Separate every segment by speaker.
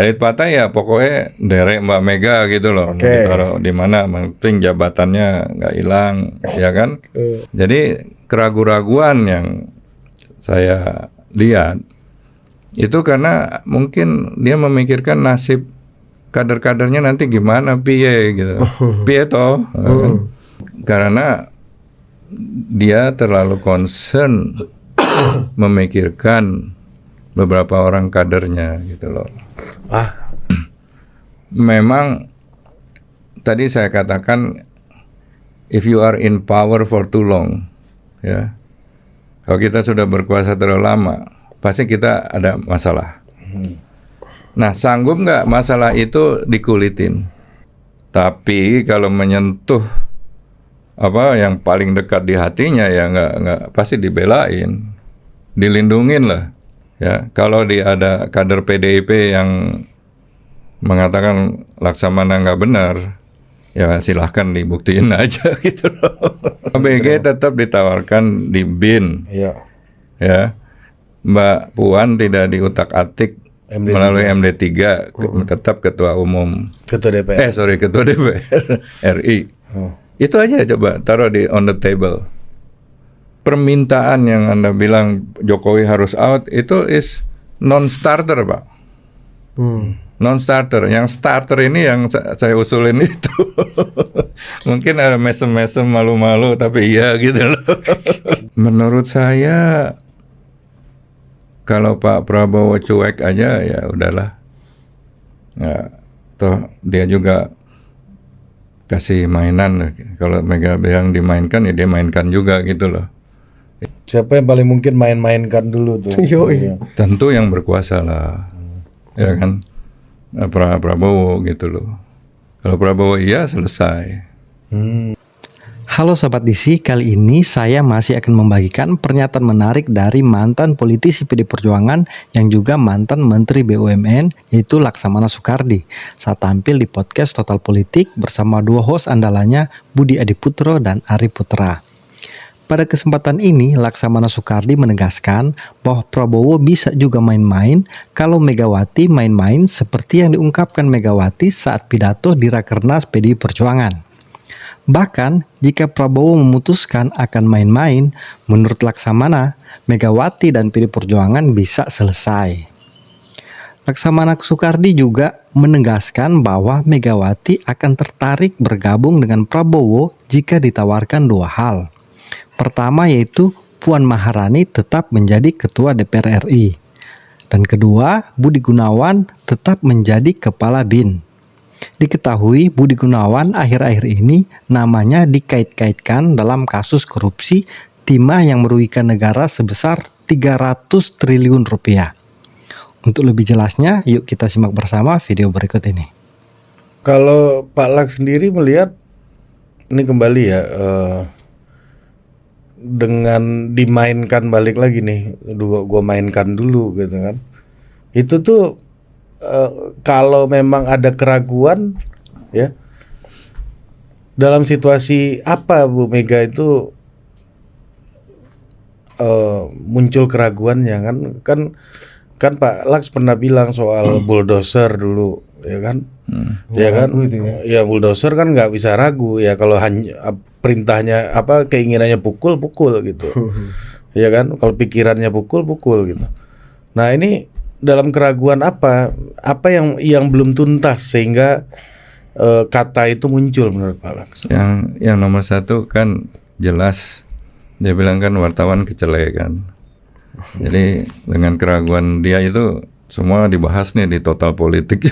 Speaker 1: elit partai ya pokoknya derek Mbak Mega gitu loh. Ditaruh di mana, penting jabatannya nggak hilang, ya kan? Jadi keraguan-raguan yang saya lihat itu karena mungkin dia memikirkan nasib kader-kadernya nanti gimana, piye gitu, piye toh, kan? Karena dia terlalu concern memikirkan beberapa orang kadernya gitu loh. Memang tadi saya katakan if you are in power for too long, ya, kalau kita sudah berkuasa terlalu lama pasti kita ada masalah. Nah, sanggup nggak masalah itu dikulitin? Tapi kalau menyentuh apa yang paling dekat di hatinya ya nggak pasti dibelain, dilindungin lah. Ya, kalau ada kader PDIP yang mengatakan Laksamana nggak benar, ya silahkan dibuktiin aja gitu loh. ABG tetap ditawarkan di BIN, ya. Mbak Puan tidak diutak-atik melalui MD3, tetap ketua umum, ketua DPR RI. Itu aja coba taruh on the table. Permintaan yang Anda bilang Jokowi harus out itu is non-starter, Pak. Non-starter. Yang starter ini yang saya usulin itu. Mungkin ada mesem-mesem malu-malu, tapi iya gitu loh. Menurut saya kalau Pak Prabowo cuek aja ya udahlah. Ya, toh dia juga kasih mainan. Kalau Mega yang dimainkan ya dia mainkan juga gitu loh.
Speaker 2: Siapa yang paling mungkin main-mainkan dulu tuh?
Speaker 1: Tentu yang berkuasa lah, ya kan, Prabowo gitu loh. Kalau Prabowo iya selesai.
Speaker 3: Halo Sobat DC, kali ini saya masih akan membagikan pernyataan menarik dari mantan politisi PD Perjuangan yang juga mantan Menteri BUMN, yaitu Laksamana Soekardi, saat tampil di podcast Total Politik bersama dua host andalanya Budi Adiputro dan Ari Putra. Pada kesempatan ini, Laksamana Soekardi menegaskan bahwa Prabowo bisa juga main-main kalau Megawati main-main seperti yang diungkapkan Megawati saat pidato di Rakernas PDI Perjuangan. Bahkan, jika Prabowo memutuskan akan main-main, menurut Laksamana, Megawati dan PDI Perjuangan bisa selesai. Laksamana Soekardi juga menegaskan bahwa Megawati akan tertarik bergabung dengan Prabowo jika ditawarkan dua hal. Pertama yaitu Puan Maharani tetap menjadi Ketua DPR RI. Dan kedua, Budi Gunawan tetap menjadi Kepala BIN. Diketahui Budi Gunawan akhir-akhir ini namanya dikait-kaitkan dalam kasus korupsi timah yang merugikan negara sebesar 300 triliun rupiah. Untuk lebih jelasnya, yuk kita simak bersama video berikut ini.
Speaker 2: Kalau Pak Lak sendiri melihat ini kembali ya, dengan dimainkan balik lagi nih, gua mainkan dulu gitu kan. Itu tuh kalau memang ada keraguan ya, dalam situasi apa Bu Mega itu muncul keraguannya kan Pak Laks pernah bilang soal bulldozer dulu ya kan, ya kan, ya bulldozer kan nggak bisa ragu ya, kalau hanya perintahnya apa keinginannya pukul gitu, ya kan, kalau pikirannya pukul gitu. Nah ini dalam keraguan apa yang belum tuntas sehingga kata itu muncul menurut Pak Laks?
Speaker 1: Yang nomor satu kan jelas dia bilang kan wartawan kecele kan. Jadi dengan keraguan dia itu semua dibahas nih di Total Politik.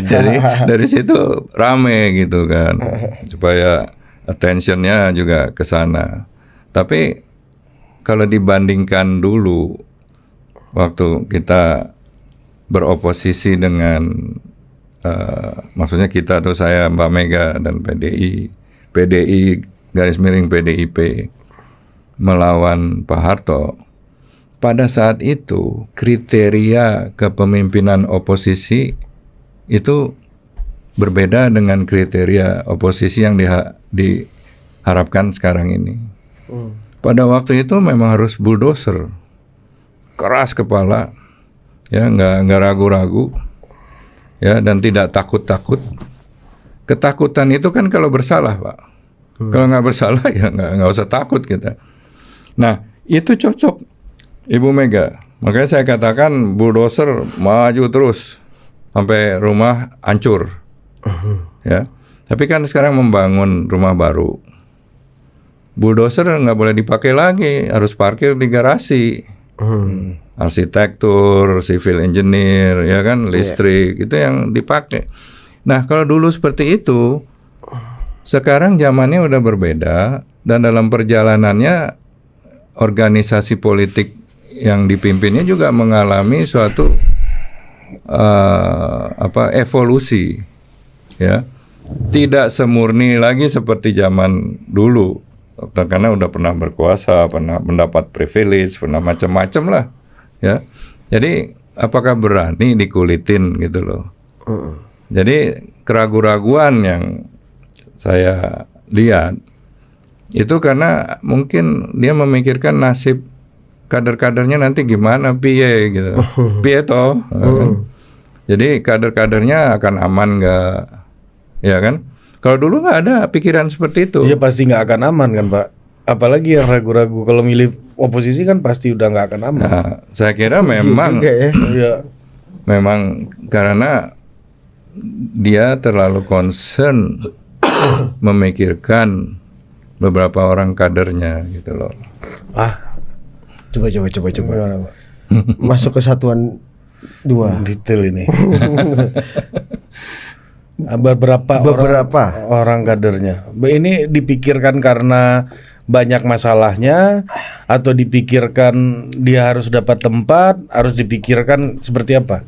Speaker 1: jadi dari situ rame gitu kan, supaya attentionnya juga ke sana. Tapi kalau dibandingkan dulu waktu kita beroposisi dengan maksudnya kita tuh saya, Mbak Mega dan PDI garis miring PDIP melawan Pak Harto, pada saat itu kriteria kepemimpinan oposisi itu berbeda dengan kriteria oposisi yang diharapkan sekarang ini. Pada waktu itu memang harus bulldozer, keras kepala, ya nggak ragu-ragu, ya, dan tidak takut-takut. Ketakutan itu kan kalau bersalah, Pak. Kalau nggak bersalah ya nggak usah takut kita. Nah, itu cocok Ibu Mega. Makanya saya katakan bulldozer maju terus sampai rumah hancur. Ya. Tapi kan sekarang membangun rumah baru. Bulldozer nggak boleh dipakai lagi, harus parkir di garasi. Arsitektur, civil engineer, ya kan, listrik, itu yang dipakai. Nah, kalau dulu seperti itu, sekarang zamannya udah berbeda, dan dalam perjalanannya organisasi politik yang dipimpinnya juga mengalami suatu evolusi, ya. Tidak semurni lagi seperti zaman dulu, karena udah pernah berkuasa, pernah mendapat privilege, pernah macam-macam lah, ya. Jadi apakah berani dikulitin gitu loh? Jadi keraguan-raguan yang saya lihat itu karena mungkin dia memikirkan nasib kader-kadernya nanti gimana, piye gitu, piye toh. Jadi kader-kadernya akan aman nggak, ya kan? Kalau dulu nggak ada pikiran seperti itu.
Speaker 2: Iya pasti nggak akan aman kan Pak. Apalagi yang ragu-ragu kalau milih oposisi kan pasti udah nggak akan aman.
Speaker 1: Nah, saya kira memang,
Speaker 2: Iya.
Speaker 1: memang karena dia terlalu concern memikirkan beberapa orang kadernya gitu loh.
Speaker 4: Coba.
Speaker 2: Gimana, Pak?
Speaker 4: Masuk ke satuan 2.
Speaker 2: Detail ini. Beberapa orang kadernya. Ini dipikirkan karena banyak masalahnya, atau dipikirkan dia harus dapat tempat, harus dipikirkan seperti apa?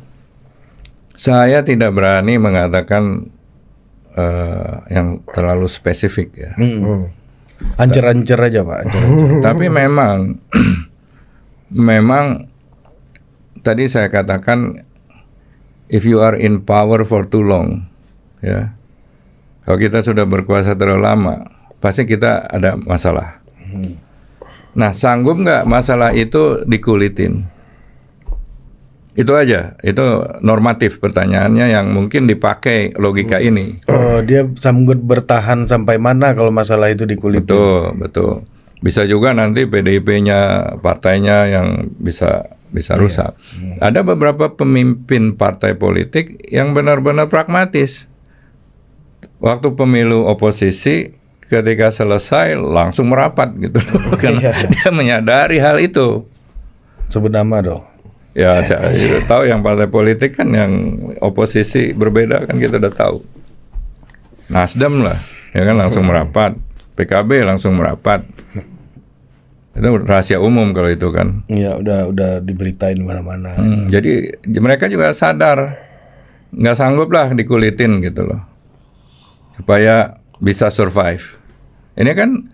Speaker 1: Saya tidak berani mengatakan yang terlalu spesifik ya.
Speaker 2: Ancer-ancer aja Pak. Ancer-ancer.
Speaker 1: Tapi memang tadi saya katakan, if you are in power for too long, ya, kalau kita sudah berkuasa terlalu lama, pasti kita ada masalah. Nah, sanggup nggak masalah itu dikulitin? Itu aja, itu normatif pertanyaannya yang mungkin dipakai logika ini.
Speaker 2: Oh, dia sanggup bertahan sampai mana kalau masalah itu dikulitin?
Speaker 1: Betul. Bisa juga nanti PDIP-nya, partainya yang bisa rusak. Ada beberapa pemimpin partai politik yang benar-benar pragmatis. Waktu pemilu oposisi, ketika selesai langsung merapat gitu, karena dia menyadari hal itu.
Speaker 2: Sebut nama dong.
Speaker 1: Ya, saya tahu yang partai politik kan yang oposisi berbeda kan kita udah tahu. Nasdem lah, ya kan langsung merapat. PKB langsung merapat. Itu rahasia umum kalau itu kan.
Speaker 2: Iya, udah diberitain mana-mana.
Speaker 1: Jadi mereka juga sadar nggak sanggup lah dikulitin gitu loh, supaya bisa survive. Ini kan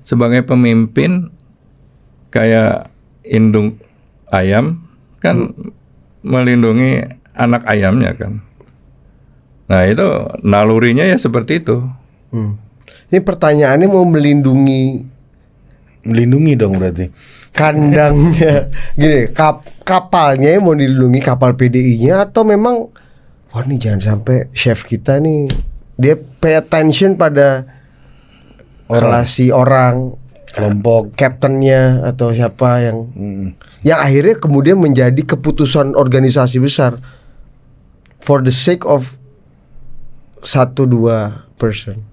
Speaker 1: sebagai pemimpin kayak indung ayam kan melindungi anak ayamnya kan. Nah itu nalurinya ya seperti itu.
Speaker 4: Ini pertanyaannya mau melindungi
Speaker 2: dong berarti.
Speaker 4: Kandangnya, gini, kapalnya mau dilindungi, kapal PDI-nya, atau memang wah nih jangan sampai chef kita nih dia pay attention pada relasi orang,
Speaker 2: kelompok,
Speaker 4: kaptennya atau siapa yang akhirnya kemudian menjadi keputusan organisasi besar for the sake of 1-2 person.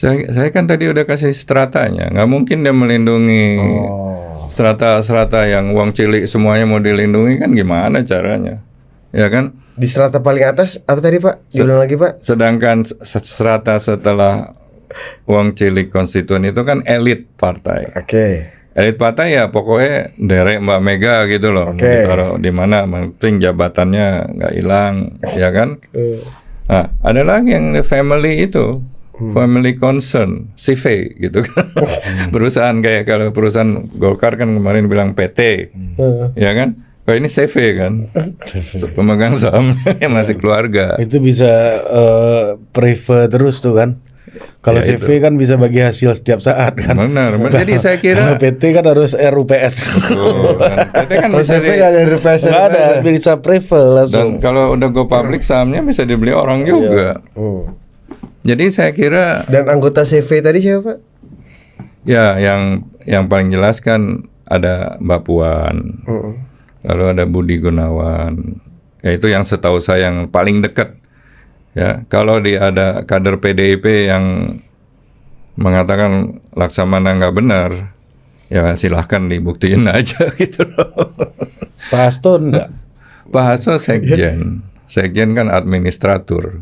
Speaker 1: Saya kan tadi udah kasih stratanya, nggak mungkin dia melindungi strata-strata yang uang cilik semuanya mau dilindungi, kan gimana caranya, ya kan?
Speaker 4: Di strata paling atas apa tadi Pak? Diulang lagi Pak.
Speaker 1: Sedangkan strata setelah uang cilik konstituen itu kan elit partai. Elit partai ya pokoknya derek Mbak Mega gitu loh. Ditaruh di mana, penting jabatannya nggak hilang, ya kan? Nah, ada lagi yang family itu. Family concern, CV gitu kan. Perusahaan kayak kalau perusahaan Golkar kan kemarin bilang PT, ya kan? Kalau ini CV kan, pemegang sahamnya masih keluarga.
Speaker 2: Itu bisa private terus tuh kan? Kalau
Speaker 1: Ya,
Speaker 2: CV kan bisa bagi hasil setiap saat kan.
Speaker 1: Benar. Jadi saya
Speaker 2: Kalau
Speaker 1: kira
Speaker 2: PT kan harus RUPS.
Speaker 1: PT kan
Speaker 4: Kalau
Speaker 1: bisa
Speaker 4: CV nggak ada represen.
Speaker 2: Nggak ada, bisa prefer
Speaker 1: dan
Speaker 2: langsung.
Speaker 1: kalau udah go public sahamnya bisa dibeli orang juga. Jadi saya kira
Speaker 4: Dan anggota CV tadi siapa Pak?
Speaker 1: ya yang paling jelas kan ada Mbak Puan. Lalu ada Budi Gunawan. Ya itu yang setahu saya yang paling dekat. Ya, kalau ada kader PDIP yang mengatakan Laksamana nggak benar, ya silahkan dibuktiin aja gitu loh.
Speaker 2: Pak Hasto enggak
Speaker 1: Pak Hasto sekjen kan administratur,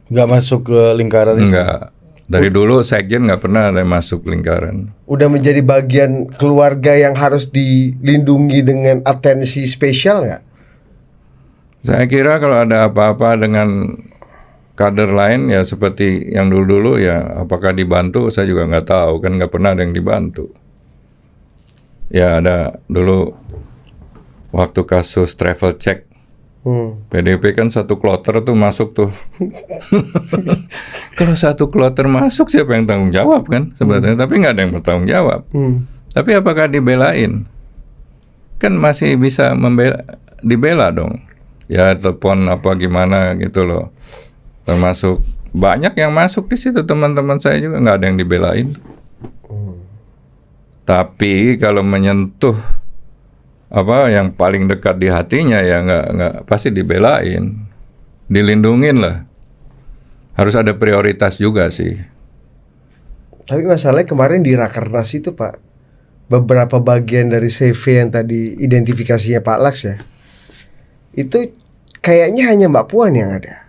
Speaker 2: masuk ke lingkaran itu.
Speaker 1: enggak. Dari dulu sekjen nggak pernah ada yang masuk lingkaran.
Speaker 4: Udah menjadi bagian keluarga yang harus dilindungi dengan atensi spesial nggak?
Speaker 1: Saya kira kalau ada apa-apa dengan kader lain ya seperti yang dulu-dulu ya apakah dibantu saya juga nggak tahu, kan nggak pernah ada yang dibantu. Ya ada dulu waktu kasus travel check PDP kan satu kloter tuh masuk tuh. Kalau satu kloter masuk siapa yang tanggung jawab kan sebenarnya, tapi nggak ada yang bertanggung jawab. Tapi apakah dibelain? Kan masih bisa dibela dong. Ya telepon apa gimana gitu loh. Termasuk banyak yang masuk di situ, teman-teman saya juga nggak ada yang dibelain. Tapi kalau menyentuh apa yang paling dekat di hatinya ya nggak pasti dibelain, dilindungin lah. Harus ada prioritas juga sih.
Speaker 4: Tapi masalahnya kemarin di Rakernas itu Pak, beberapa bagian dari CV yang tadi identifikasinya Pak Laks ya, itu kayaknya hanya Mbak Puan yang ada.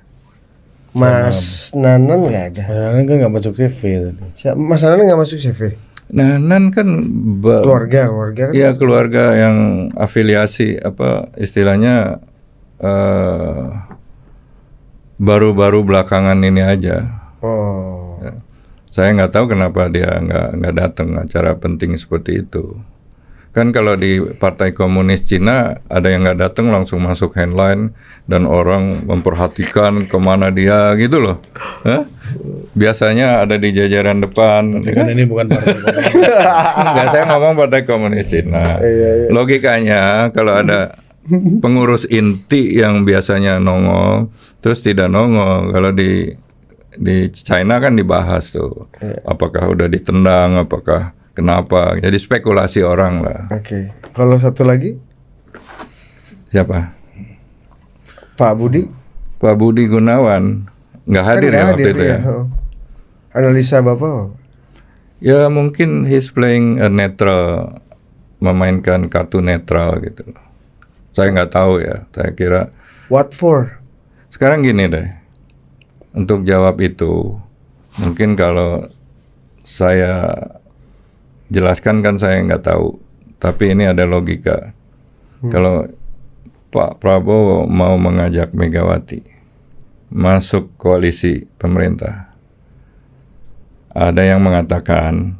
Speaker 4: Mas Nanan nggak ada.
Speaker 2: Nanan kan nggak masuk CV tadi.
Speaker 4: Mas Nanan nggak masuk CV.
Speaker 1: Nanan kan
Speaker 4: Keluarga kan.
Speaker 1: ya keluarga yang afiliasi apa istilahnya baru-baru belakangan ini aja.
Speaker 4: Oh.
Speaker 1: Ya. Saya nggak tahu kenapa dia nggak datang acara penting seperti itu. Kan kalau di Partai Komunis Cina ada yang nggak datang langsung masuk handline dan orang memperhatikan kemana dia gitu loh. Hah? Biasanya ada di jajaran depan.
Speaker 2: Tapi kan ini bukan partai komunis.
Speaker 1: Nggak, saya ngomong Partai Komunis Cina. Logikanya kalau ada pengurus inti yang biasanya nongol terus tidak nongol, kalau di China kan dibahas tuh. Apakah udah ditendang, apakah kenapa? Jadi spekulasi orang lah.
Speaker 4: Oke. Kalau satu lagi
Speaker 1: Siapa?
Speaker 4: Pak Budi.
Speaker 1: Pak Budi Gunawan nggak hadir
Speaker 4: Kan
Speaker 1: ya
Speaker 4: nggak
Speaker 1: waktu itu ya.
Speaker 4: Analisa Bapak.
Speaker 1: Ya mungkin he's playing a netral, memainkan kartu netral gitu. Saya nggak tahu ya. Saya kira
Speaker 4: What for?
Speaker 1: sekarang gini deh. Untuk jawab itu mungkin kalau saya jelaskan kan saya nggak tahu. Tapi ini ada logika. Kalau Pak Prabowo mau mengajak Megawati masuk koalisi pemerintah, ada yang mengatakan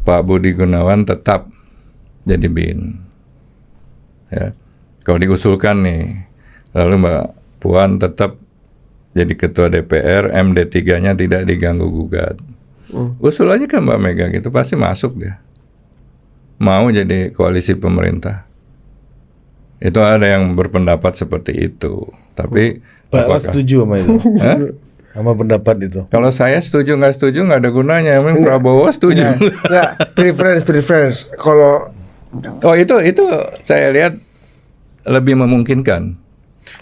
Speaker 1: Pak Budi Gunawan tetap jadi BIN. Ya. Kalau diusulkan nih, lalu Mbak Puan tetap jadi ketua DPR, MD3-nya tidak diganggu gugat. Usul aja ke Mbak Mega gitu, pasti masuk dia. Mau jadi koalisi pemerintah. Itu ada yang berpendapat seperti itu. Tapi
Speaker 2: Pak Laks setuju sama itu.
Speaker 1: Hah?
Speaker 2: Sama pendapat itu.
Speaker 1: Kalau saya setuju nggak ada gunanya. Memang Prabowo setuju.
Speaker 4: Enggak, preference. Kalau
Speaker 1: Oh itu saya lihat lebih memungkinkan.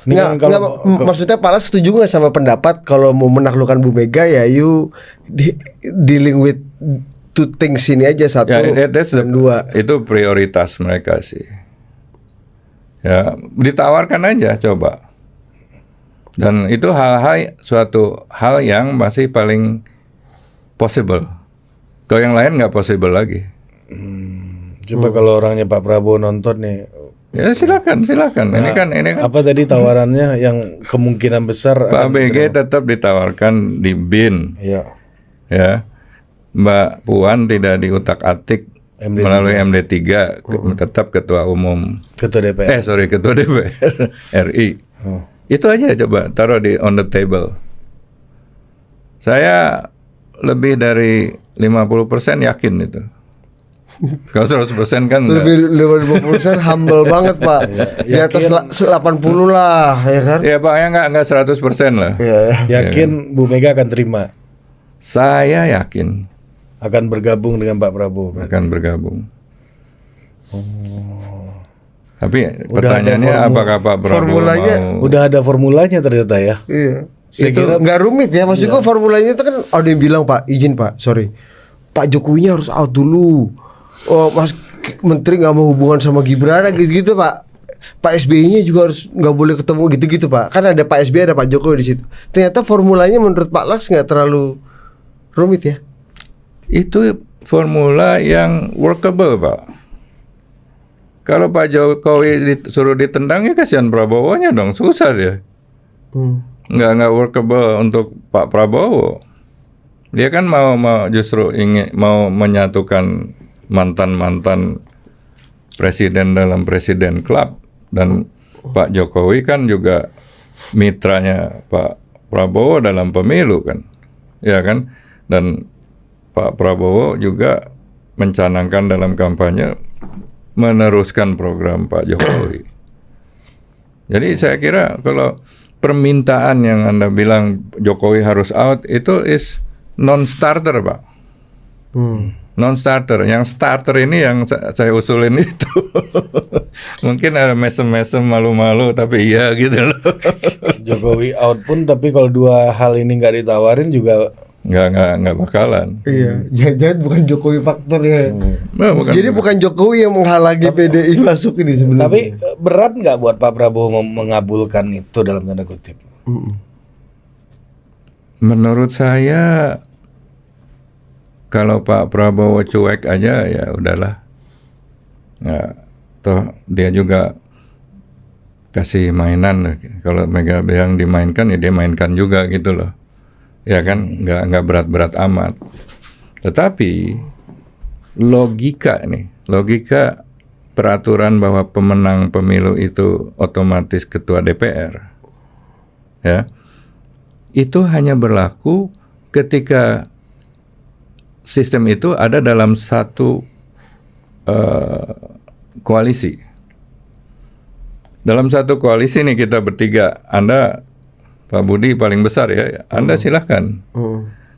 Speaker 2: Ini kan kalau
Speaker 4: maksudnya Pak Laks setuju nggak sama pendapat kalau mau menaklukkan Bu Mega ya you dealing with two things ini aja, satu dan dua.
Speaker 1: Itu prioritas mereka sih. Ya ditawarkan aja coba. Dan itu suatu hal yang masih paling possible. Kalau yang lain nggak possible lagi.
Speaker 2: coba kalau orangnya Pak Prabowo nonton nih.
Speaker 1: Ya silakan.
Speaker 2: Nah,
Speaker 1: Ini kan
Speaker 2: apa tadi tawarannya yang kemungkinan besar
Speaker 1: Pak BG tetap ditawarkan di BIN.
Speaker 2: Iya.
Speaker 1: Ya. Mbak Puan tidak diutak-atik melalui MD3 tetap ketua umum.
Speaker 2: Ketua DPR.
Speaker 1: Ketua DPR RI. Itu aja coba taruh on the table. Saya lebih dari 50% yakin itu. Kalau 100% kan enggak.
Speaker 4: Lebih 50% humble banget Pak. Di atas 80 lah ya kan.
Speaker 1: Ya Pak, ya enggak 100% lah.
Speaker 2: Yakin Bu Mega akan terima,
Speaker 1: Saya yakin
Speaker 2: akan bergabung dengan Pak Prabowo.
Speaker 1: akan bergabung. Tapi pertanyaannya apakah Pak Prabowo
Speaker 4: formulanya
Speaker 1: mau?
Speaker 2: Udah ada formulanya ternyata ya.
Speaker 4: Iya.
Speaker 2: Saya
Speaker 4: Itu
Speaker 2: kira-
Speaker 4: nggak rumit ya, maksud gua formulanya itu kan ada yang bilang Pak, izin Pak, sorry, Pak Jokowinya harus out dulu. Oh Mas Menteri nggak mau hubungan sama Gibran gitu-gitu Pak. Pak SBY-nya juga harus nggak boleh ketemu gitu-gitu Pak. Kan ada Pak SBY ada Pak Jokowi di situ. Ternyata formulanya menurut Pak Laks nggak terlalu rumit ya.
Speaker 1: Itu formula yang workable Pak. Kalau Pak Jokowi disuruh ditendang ya kasihan Prabowo-nya dong, susah dia. Nggak workable untuk Pak Prabowo. Dia kan mau justru ingin mau menyatukan mantan presiden dalam presiden club, dan Pak Jokowi kan juga mitranya Pak Prabowo dalam pemilu kan, ya kan, dan Pak Prabowo juga mencanangkan dalam kampanye meneruskan program Pak Jokowi. Jadi saya kira kalau permintaan yang Anda bilang Jokowi harus out itu is non-starter Pak. Non-starter. Yang starter ini yang saya usulin itu. Mungkin ada mesem-mesem malu-malu tapi iya gitu loh.
Speaker 2: Jokowi out pun, tapi kalau dua hal ini nggak ditawarin juga
Speaker 1: Nggak bakalan.
Speaker 4: Iya, jangan bukan Jokowi faktor ya.
Speaker 1: Nah,
Speaker 4: Jadi bukan Jokowi yang menghalangi PDI masuk ini sebenarnya.
Speaker 2: Tapi berat nggak buat Pak Prabowo mengabulkan itu dalam tanda kutip?
Speaker 1: Menurut saya kalau Pak Prabowo cuek aja ya udahlah. Ya, toh dia juga kasih mainan. Kalau Mega yang dimainkan ya dia mainkan juga gitu loh. Ya kan, nggak berat-berat amat. Tetapi logika peraturan bahwa pemenang pemilu itu otomatis ketua DPR, ya, itu hanya berlaku ketika sistem itu ada dalam satu koalisi. Dalam satu koalisi nih kita bertiga, Anda Pak Budi paling besar ya, Anda silahkan.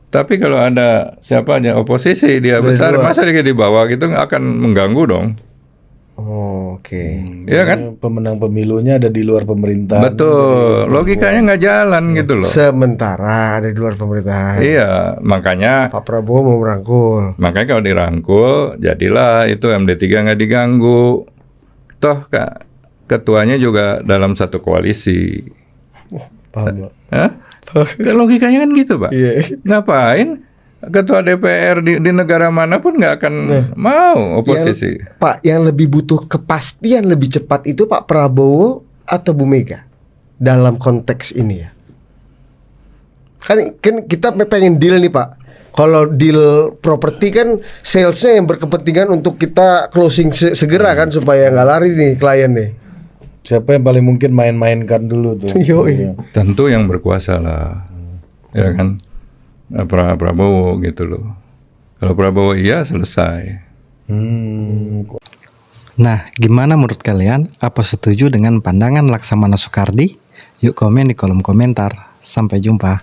Speaker 1: Tapi kalau ada siapa aja oposisi dia besar, masa dia di bawah gitu akan mengganggu dong.
Speaker 4: Oh, oke.
Speaker 1: Iya kan?
Speaker 2: Pemenang pemilunya ada di luar pemerintahan.
Speaker 1: Betul, logikanya nggak jalan gitu loh.
Speaker 4: Sementara ada di luar pemerintahan.
Speaker 1: Iya, makanya
Speaker 4: Pak Prabowo mau merangkul.
Speaker 1: kalau dirangkul, jadilah itu MD3 nggak diganggu. Toh ketuanya juga dalam satu koalisi.
Speaker 4: Paham, Pak.
Speaker 1: Hah? Logikanya kan gitu, Pak.
Speaker 4: Iya.
Speaker 1: Ngapain ketua DPR di negara manapun nggak akan mau oposisi.
Speaker 4: Pak, yang lebih butuh kepastian lebih cepat itu Pak Prabowo atau Bu Mega dalam konteks ini ya? Kan kita pengen deal nih Pak. Kalau deal properti kan salesnya yang berkepentingan untuk kita closing segera kan supaya nggak lari nih klien nih.
Speaker 2: Siapa yang paling mungkin main-mainkan dulu tuh?
Speaker 4: Yoi.
Speaker 1: Tentu yang berkuasa lah, ya kan, Prabowo gitu loh. Kalau Prabowo iya selesai.
Speaker 3: Nah, gimana menurut kalian? Apa setuju dengan pandangan Laksamana Soekardi? Yuk komen di kolom komentar. Sampai jumpa.